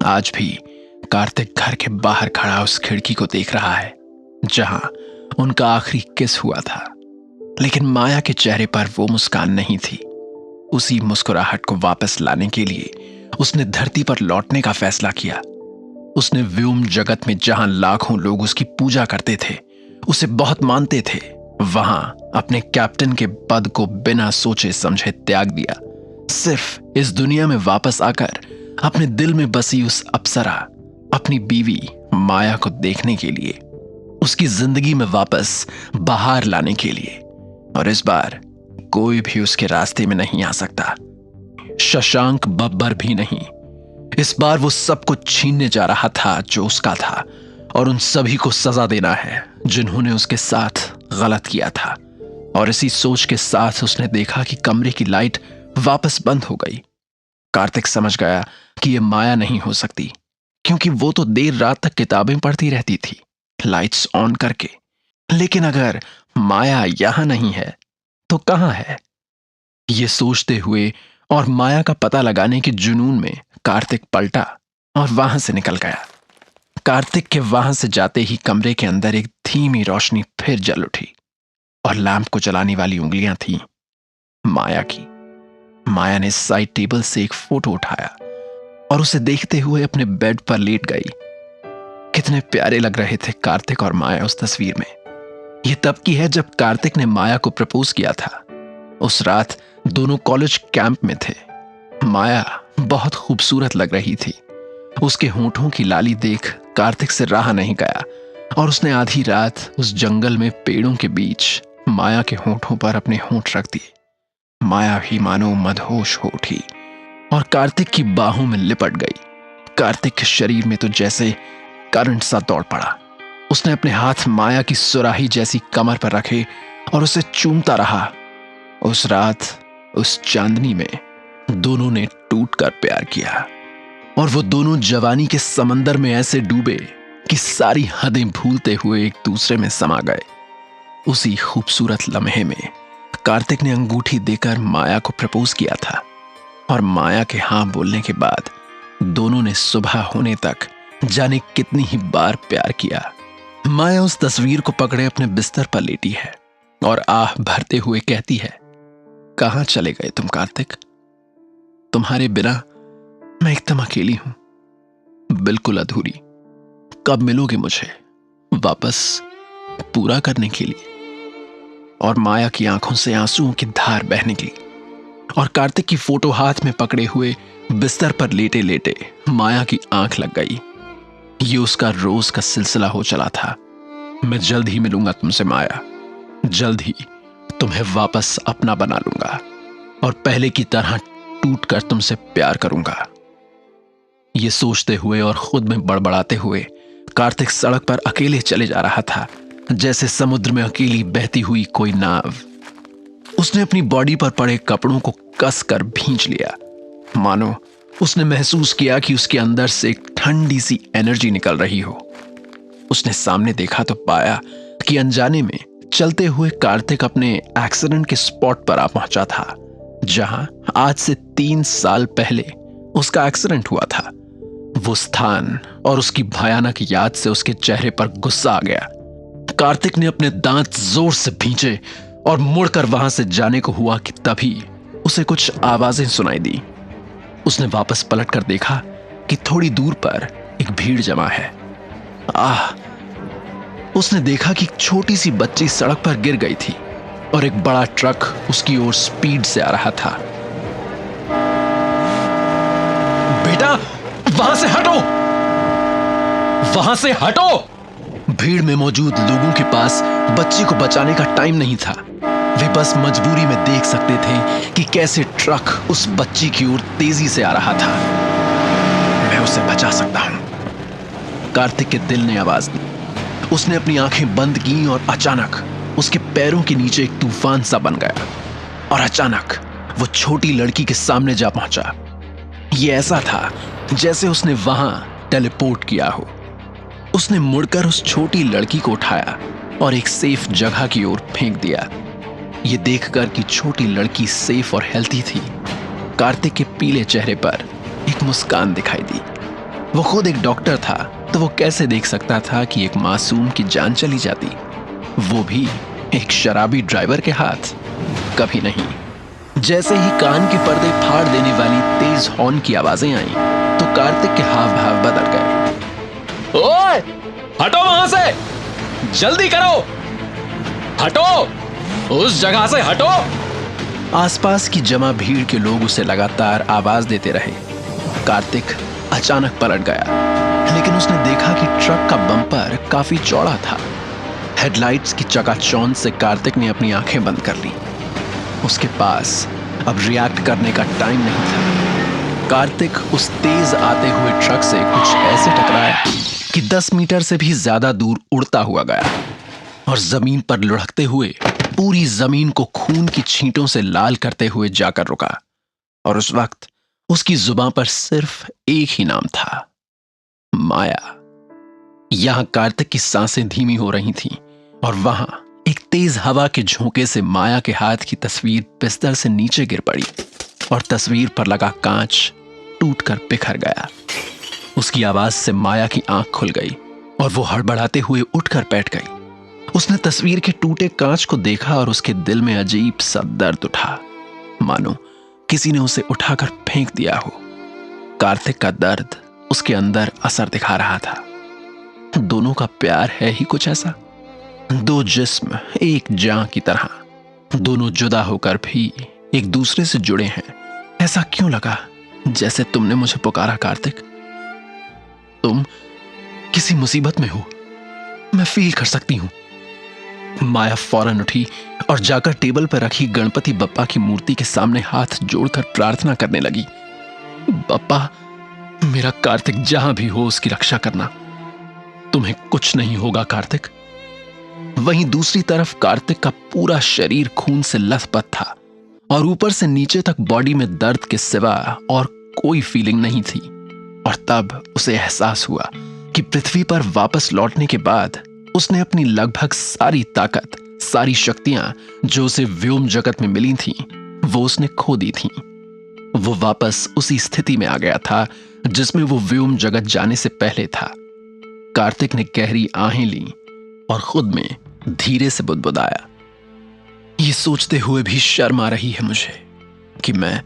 आज भी कार्तिक घर के बाहर खड़ा उस खिड़की को देख रहा है जहां उनका आखिरी किस हुआ था। लेकिन माया के चेहरे पर वो मुस्कान नहीं थी। उसी मुस्कुराहट को वापस लाने के लिए उसने धरती पर लौटने का फैसला किया। उसने व्योम जगत में जहां लाखों लोग उसकी पूजा करते थे, उसे बहुत मानते थे, वहां अपने कैप्टन के पद को बिना सोचे समझे त्याग दिया, सिर्फ इस दुनिया में वापस आकर अपने दिल में बसी उस अप्सरा, अपनी बीवी माया को देखने के लिए, उसकी जिंदगी में वापस बाहर लाने के लिए। और इस बार कोई भी उसके रास्ते में नहीं आ सकता, शशांक बब्बर भी नहीं। इस बार वो सब कुछ छीनने जा रहा था जो उसका था, और उन सभी को सजा देना है जिन्होंने उसके साथ गलत किया था। और इसी सोच के साथ उसने देखा कि कमरे की लाइट वापस बंद हो गई। कार्तिक समझ गया कि यह माया नहीं हो सकती, क्योंकि वो तो देर रात तक किताबें पढ़ती रहती थी लाइट्स ऑन करके। लेकिन अगर माया यहां नहीं है तो कहां है? ये सोचते हुए और माया का पता लगाने के जुनून में कार्तिक पलटा और वहां से निकल गया। कार्तिक के वहां से जाते ही कमरे के अंदर एक धीमी रोशनी फिर जल उठी, और लैंप को जलाने वाली उंगलियां थीं माया की। माया ने साइड टेबल से एक फोटो उठाया और उसे देखते हुए अपने बेड पर लेट गई। कितने प्यारे लग रहे थे कार्तिक और माया उस तस्वीर में। यह तब की है जब कार्तिक ने माया को प्रपोज किया था। उस रात दोनों कॉलेज कैंप में थे। माया बहुत खूबसूरत लग रही थी। उसके होंठों की लाली देख कार्तिक से रहा नहीं गया, और उसने आधी रात उस जंगल में पेड़ों के बीच माया के होंठों पर अपने होंठ रख दिए। माया भी मानो मदहोश हो उठी और कार्तिक की बाहों में लिपट गई। कार्तिक के शरीर में तो जैसे करंट सा दौड़ पड़ा। उसने अपने हाथ माया की सुराही जैसी कमर पर रखे और उसे चूमता रहा। उस रात उस चांदनी में दोनों ने टूटकर प्यार किया, और वो दोनों जवानी के समंदर में ऐसे डूबे कि सारी हदें भूलते हुए एक दूसरे में समा गए। उसी खूबसूरत लम्हे में कार्तिक ने अंगूठी देकर माया को प्रपोज किया था, और माया के हां बोलने के बाद दोनों ने सुबह होने तक जाने कितनी ही बार प्यार किया। माया उस तस्वीर को पकड़े अपने बिस्तर पर लेटी है और आह भरते हुए कहती है, कहां चले गए तुम कार्तिक? तुम्हारे बिना मैं एकदम अकेली हूं, बिल्कुल अधूरी। कब मिलोगे मुझे वापस पूरा करने के लिए? और माया की आंखों से आंसुओं की धार बहने लगी, और कार्तिक की फोटो हाथ में पकड़े हुए बिस्तर पर लेटे लेटे माया की आंख लग गई। ये उसका रोज का सिलसिला हो चला था। मैं जल्द ही मिलूंगा तुमसे माया, जल्द ही तुम्हें वापस अपना बना लूंगा, और पहले की तरह टूटकर तुमसे प्यार करूंगा। ये सोचते हुए और खुद में बड़बड़ाते हुए कार्तिक सड़क पर अकेले चले जा रहा था, जैसे समुद्र में अकेली बहती हुई कोई नाव। उसने अपनी बॉडी पर पड़े कपड़ों को कसकर भींच लिया, मानो उसने महसूस किया कि उसके अंदर से एक ठंडी सी एनर्जी निकल रही हो। उसने सामने देखा तो पाया कि अनजाने में चलते हुए कार्तिक अपने एक्सीडेंट के स्पॉट पर आ पहुंचा था, जहां आज से 3 साल पहले उसका एक्सीडेंट हुआ था। वो स्थान और उसकी भयानक याद से उसके चेहरे पर गुस्सा आ गया। कार्तिक ने अपने दांत जोर से भींचे और मुड़कर वहां से जाने को हुआ कि तभी उसे कुछ आवाजें सुनाई दी। उसने वापस पलटकर देखा कि थोड़ी दूर पर एक भीड़ जमा है। उसने देखा कि एक छोटी सी बच्ची सड़क पर गिर गई थी, और एक बड़ा ट्रक उसकी ओर स्पीड से आ रहा था। बेटा, वहां से हटो, वहां से हटो! भीड़ में मौजूद लोगों के पास बच्ची को बचाने का टाइम नहीं था। वे बस मजबूरी में देख सकते थे कि कैसे ट्रक उस बच्ची की ओर तेजी से आ रहा था। मैं उसे बचा सकता हूं, कार्तिक के दिल ने आवाज दी। उसने अपनी आंखें बंद की, और अचानक उसके पैरों के नीचे एक तूफान सा बन गया, और अचानक वो छोटी लड़की के सामने जा पहुंचा। यह ऐसा था जैसे उसने वहां टेलीपोर्ट किया हो। उसने मुड़कर उस छोटी लड़की को उठाया और एक सेफ जगह की ओर फेंक दिया। यह देखकर कि छोटी लड़की सेफ और हेल्थी थी, कार्तिक के पीले चेहरे पर एक मुस्कान दिखाई दी। वो खुद एक डॉक्टर था, तो वो कैसे देख सकता था कि एक मासूम की जान चली जाती, वो भी एक शराबी ड्राइवर के हाथ? कभी नहीं। जैसे ही कान के पर्दे फाड़ देने वाली तेज हॉर्न की आवाजें आईं, तो कार्तिक के हाव भाव बदल गए। ओए, हटो वहां से, जल्दी करो, हटो, उस जगह से हटो। आसपास की जमा भीड़ के लोग उसे लगातार आवाज देते रहे। कार्तिक अचानक पलट गया, लेकिन उसने देखा कि ट्रक का बम्पर काफी चौड़ा था। हेडलाइट्स की चकाचौंध से कार्तिक ने अपनी आंखें बंद कर ली। उसके पास अब रिएक्ट करने का टाइम नहीं था। कार्तिक उस तेज आते हुए ट्रक से कुछ ऐसे टकराया कि 10 मीटर से भी ज्यादा दूर उड़ता हुआ गया और जमीन पर लुढ़कते हुए पूरी जमीन को खून की छींटों से लाल करते हुए जाकर रुका। और उस वक्त उसकी जुबान पर सिर्फ एक ही नाम था, माया। यहां कार्तिक की सांसें धीमी हो रही थीं और वहां एक तेज हवा के झोंके से माया के हाथ की तस्वीर बिस्तर से नीचे गिर पड़ी और तस्वीर पर लगा कांच टूटकर बिखर गया। उसकी आवाज से माया की आंख खुल गई और वो हड़बड़ाते हुए उठकर बैठ गई। उसने तस्वीर के टूटे कांच को देखा और उसके दिल में अजीब सा दर्द उठा, मानो किसी ने उसे उठाकर फेंक दिया हो। कार्तिक का दर्द उसके अंदर असर दिखा रहा था। दोनों का प्यार है ही कुछ ऐसा, दो जिस्म एक जान की तरह, दोनों जुदा होकर भी एक दूसरे से जुड़े हैं। ऐसा क्यों लगा जैसे तुमने मुझे पुकारा कार्तिक? तुम किसी मुसीबत में हो, मैं फील कर सकती हूं। माया फौरन उठी और जाकर टेबल पर रखी गणपति बप्पा की मूर्ति के सामने हाथ जोड़कर प्रार्थना करने लगी। बप्पा, मेरा कार्तिक जहां भी हो उसकी रक्षा करना, तुम्हें कुछ नहीं होगा कार्तिक। वहीं दूसरी तरफ कार्तिक का पूरा शरीर खून से लथपथ था और ऊपर से नीचे तक बॉडी में दर्द के सिवा और कोई फीलिंग नहीं थी। और तब उसे एहसास हुआ कि पृथ्वी पर वापस लौटने के बाद उसने अपनी लगभग सारी ताकत, सारी शक्तियां जो उसे व्योम जगत में मिली थीं, वो उसने खो दी थीं। वो वापस उसी स्थिति में आ गया था जिसमें वो व्योम जगत जाने से पहले था। कार्तिक ने गहरी आहें ली और खुद में धीरे से बुदबुदाया। ये सोचते हुए भी शर्म आ रही है मुझे कि मैं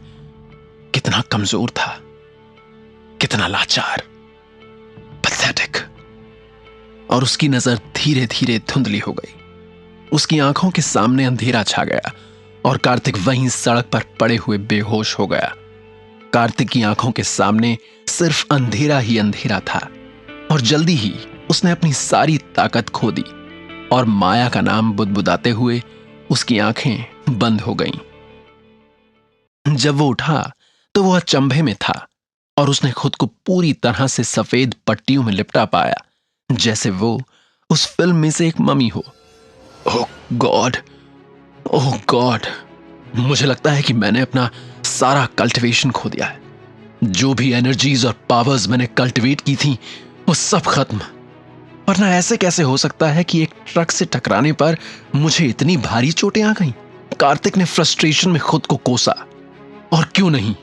कितना कमजोर था, कितना लाचार, पैथेटिक। और उसकी नजर धीरे धीरे धुंधली हो गई। उसकी आंखों के सामने अंधेरा छा गया और कार्तिक वहीं सड़क पर पड़े हुए बेहोश हो गया। कार्तिक की आंखों के सामने सिर्फ अंधेरा ही अंधेरा था और जल्दी ही उसने अपनी सारी ताकत खो दी और माया का नाम बुदबुदाते हुए उसकी आंखें बंद हो गईं। जब वो उठा तो वो अचंभे में था और उसने खुद को पूरी तरह से सफेद पट्टियों में लिपटा पाया, जैसे वो उस फिल्म में से एक मम्मी हो। ओह गॉड, ओह गॉड, मुझे लगता है कि मैंने अपना सारा कल्टिवेशन खो दिया है। जो भी एनर्जीज और पावर्स मैंने कल्टिवेट की थी वो सब खत्म। वरना ऐसे कैसे हो सकता है कि एक ट्रक से टकराने पर मुझे इतनी भारी चोटें आ गईं? कार्तिक ने फ्रस्ट्रेशन में खुद को कोसा। और क्यों नहीं,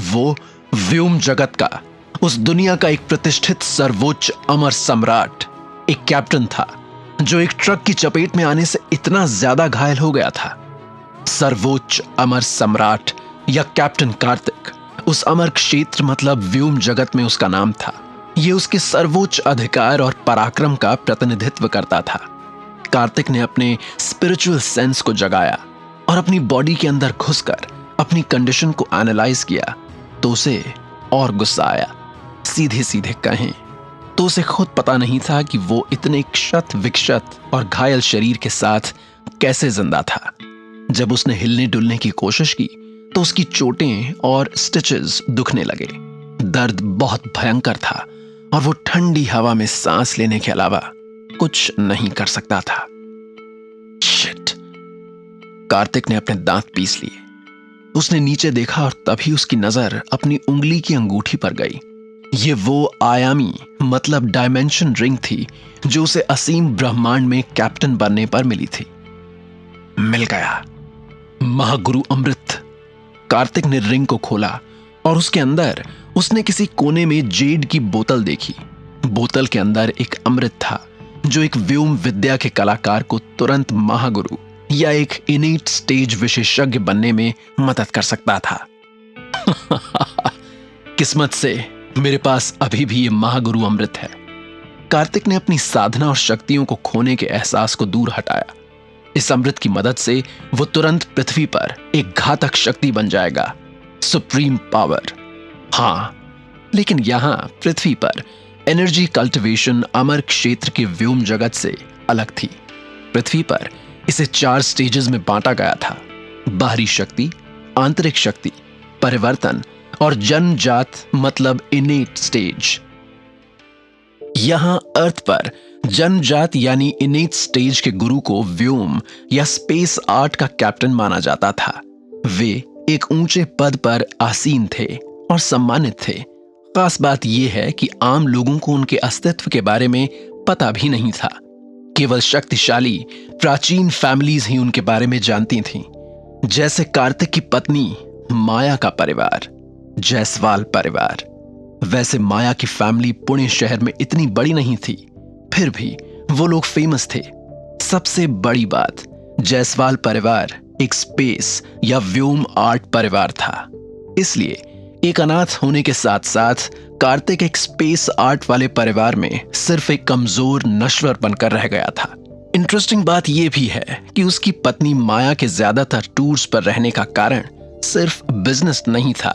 वो व्योम जगत का, उस दुनिया का एक प्रतिष्ठित सर्वोच्च अमर सम्राट, एक कैप्टन था जो एक ट्रक की चपेट में आने से इतना ज्यादा घायल हो गया था। सर्वोच्च अमर सम्राट या कैप्टन कार्तिक, उस अमर क्षेत्र मतलब व्योम जगत में उसका नाम था। यह उसके सर्वोच्च अधिकार और पराक्रम का प्रतिनिधित्व करता था। कार्तिक ने अपने स्पिरिचुअल सेंस को जगाया और अपनी बॉडी के अंदर घुसकर अपनी कंडीशन को एनालाइज किया तो उसे और गुस्सा आया। सीधे सीधे कहें तो उसे खुद पता नहीं था कि वो इतने क्षत विक्षत और घायल शरीर के साथ कैसे जिंदा था। जब उसने हिलने डुलने की कोशिश की तो उसकी चोटें और स्टिचेस दुखने लगे। दर्द बहुत भयंकर था और वो ठंडी हवा में सांस लेने के अलावा कुछ नहीं कर सकता था। शिट! कार्तिक ने अपने दांत पीस लिए। उसने नीचे देखा और तभी उसकी नजर अपनी उंगली की अंगूठी पर गई। ये वो आयामी मतलब डायमेंशन रिंग थी जो उसे असीम ब्रह्मांड में कैप्टन बनने पर मिली थी। मिल गया, महागुरु अमृत। कार्तिक ने रिंग को खोला और उसके अंदर उसने किसी कोने में जेड की बोतल देखी। बोतल के अंदर एक अमृत था जो एक व्योम विद्या के कलाकार को तुरंत महागुरु या एक इनेट स्टेज विशेषज्ञ बनने में मदद कर सकता था। किस्मत से मेरे पास अभी भी ये महागुरु अमृत है। कार्तिक ने अपनी साधना और शक्तियों को खोने के एहसास को दूर हटाया। इस अमृत की मदद से वो तुरंत पृथ्वी पर एक घातक शक्ति बन जाएगा, सुप्रीम पावर। हाँ, लेकिन यहां पृथ्वी पर एनर्जी कल्टीवेशन अमर क्षेत्र के व्योम जगत से अलग थी। पृथ्वी पर इसे 4 स्टेजेस में बांटा गया था: बाहरी शक्ति, आंतरिक शक्ति, परिवर्तन और जन्मजात मतलब इनेट स्टेज। यहां अर्थ पर जन्मजात यानी इनेट स्टेज के गुरु को व्योम या स्पेस आर्ट का कैप्टन माना जाता था। वे एक ऊंचे पद पर आसीन थे और सम्मानित थे। खास बात यह है कि आम लोगों को उनके अस्तित्व के बारे में पता भी नहीं था। केवल शक्तिशाली प्राचीन फैमिलीज ही उनके बारे में जानती थीं, जैसे कार्तिक की पत्नी माया का परिवार, जायसवाल परिवार। वैसे माया की फैमिली पुणे शहर में इतनी बड़ी नहीं थी, फिर भी वो लोग फेमस थे। सबसे बड़ी बात, जायसवाल परिवार एक स्पेस या व्योम आर्ट परिवार था। इसलिए एक अनाथ होने के साथ साथ कार्तिक एक स्पेस आर्ट वाले परिवार में सिर्फ एक कमजोर नश्वर बनकर रह गया था। इंटरेस्टिंग बात यह भी है कि उसकी पत्नी माया के ज्यादातर टूर्स पर रहने का कारण सिर्फ बिजनेस नहीं था।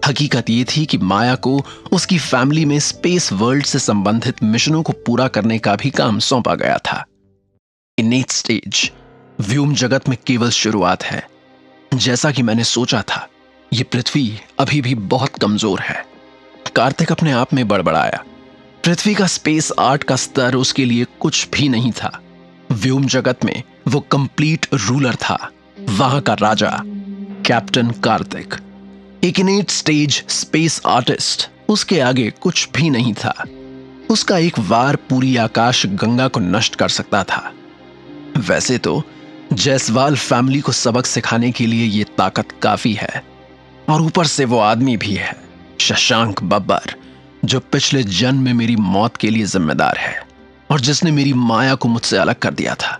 हकीकत यह थी कि माया को उसकी फैमिली में स्पेस वर्ल्ड से संबंधित मिशनों को पूरा करने का भी काम सौंपा गया था। इनेट स्टेज व्योम जगत में केवल शुरुआत है। जैसा कि मैंने सोचा था, यह पृथ्वी अभी भी बहुत कमजोर है। कार्तिक अपने आप में बड़बड़ाया। पृथ्वी का स्पेस आर्ट का स्तर उसके लिए कुछ भी नहीं था। व्योम जगत में वो कंप्लीट रूलर था, वहां का राजा, कैप्टन कार्तिक। एक इनेट स्टेज स्पेस आर्टिस्ट उसके आगे कुछ भी नहीं था। उसका एक वार पूरी आकाश गंगा को नष्ट कर सकता था। वैसे तो जायसवाल फैमिली को सबक सिखाने के लिए यह ताकत काफी है, और ऊपर से वो आदमी भी है, शशांक बब्बर, जो पिछले जन्म में मेरी मौत के लिए जिम्मेदार है और जिसने मेरी माया को मुझसे अलग कर दिया था।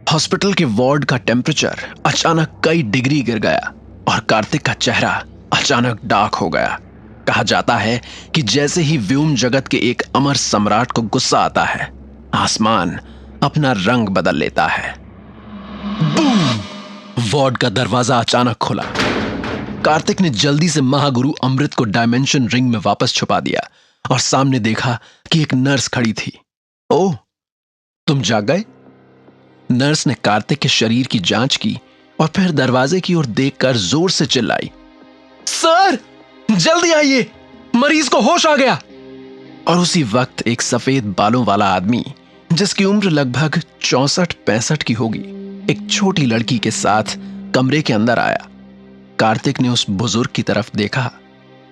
हॉस्पिटल के वार्ड का टेम्परेचर अचानक कई डिग्री गिर गया और कार्तिक का चेहरा अचानक डार्क हो गया। कहा जाता है कि जैसे ही व्योम जगत के एक अमर सम्राट को गुस्सा आता है, आसमान अपना रंग बदल लेता है। बूम! वार्ड का दरवाजा अचानक खुला। कार्तिक ने जल्दी से महागुरु अमृत को डायमेंशन रिंग में वापस छुपा दिया और सामने देखा कि एक नर्स खड़ी थी। ओह, तुम जाग गए? नर्स ने कार्तिक के शरीर की जांच की और फिर दरवाजे की ओर देखकर जोर से चिल्लाई, सर, जल्दी आइए, मरीज को होश आ गया। और उसी वक्त एक सफेद बालों वाला आदमी, जिसकी उम्र लगभग 64-65 की होगी, एक छोटी लड़की के साथ कमरे के अंदर आया। कार्तिक ने उस बुजुर्ग की तरफ देखा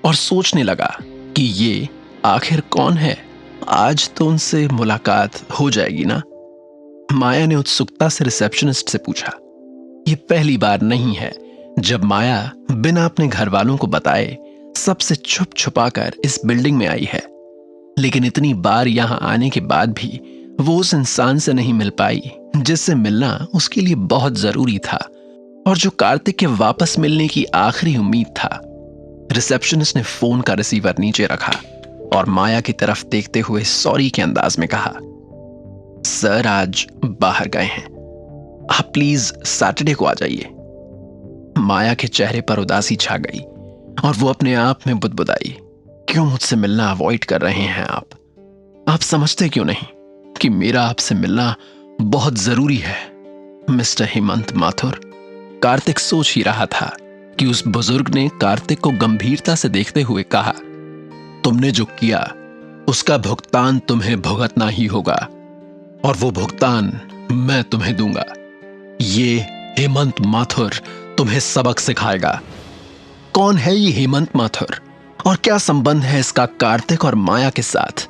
और सोचने लगा कि ये आखिर कौन है। आज तो उनसे मुलाकात हो जाएगी ना। माया ने उत्सुकता से रिसेप्शनिस्ट से पूछा। यह पहली बार नहीं है जब माया बिना अपने घर वालों को बताए सबसे छुप छुपाकर इस बिल्डिंग में आई है, लेकिन इतनी बार यहां आने के बाद भी वो उस इंसान से नहीं मिल पाई जिससे मिलना उसके लिए बहुत जरूरी था और जो कार्तिक के वापस मिलने की आखिरी उम्मीद था। रिसेप्शनिस्ट ने फोन का रिसीवर नीचे रखा और माया की तरफ देखते हुए सॉरी के अंदाज में कहा, सर आज बाहर गए हैं, आप प्लीज सैटरडे को आ जाइए। माया के चेहरे पर उदासी छा गई और वो अपने आप में बुदबुदाई, क्यों मुझसे मिलना अवॉइड कर रहे हैं आप समझते क्यों नहीं कि मेरा आपसे मिलना बहुत जरूरी है, मिस्टर हेमंत माथुर। कार्तिक सोच ही रहा था कि उस बुजुर्ग ने कार्तिक को गंभीरता से देखते हुए कहा, तुमने जो किया उसका भुगतान तुम्हें भुगतना ही होगा और वो भुगतान मैं तुम्हें दूंगा। ये हेमंत माथुर तुम्हें सबक सिखाएगा। कौन है ये हेमंत माथुर और क्या संबंध है इसका कार्तिक और माया के साथ?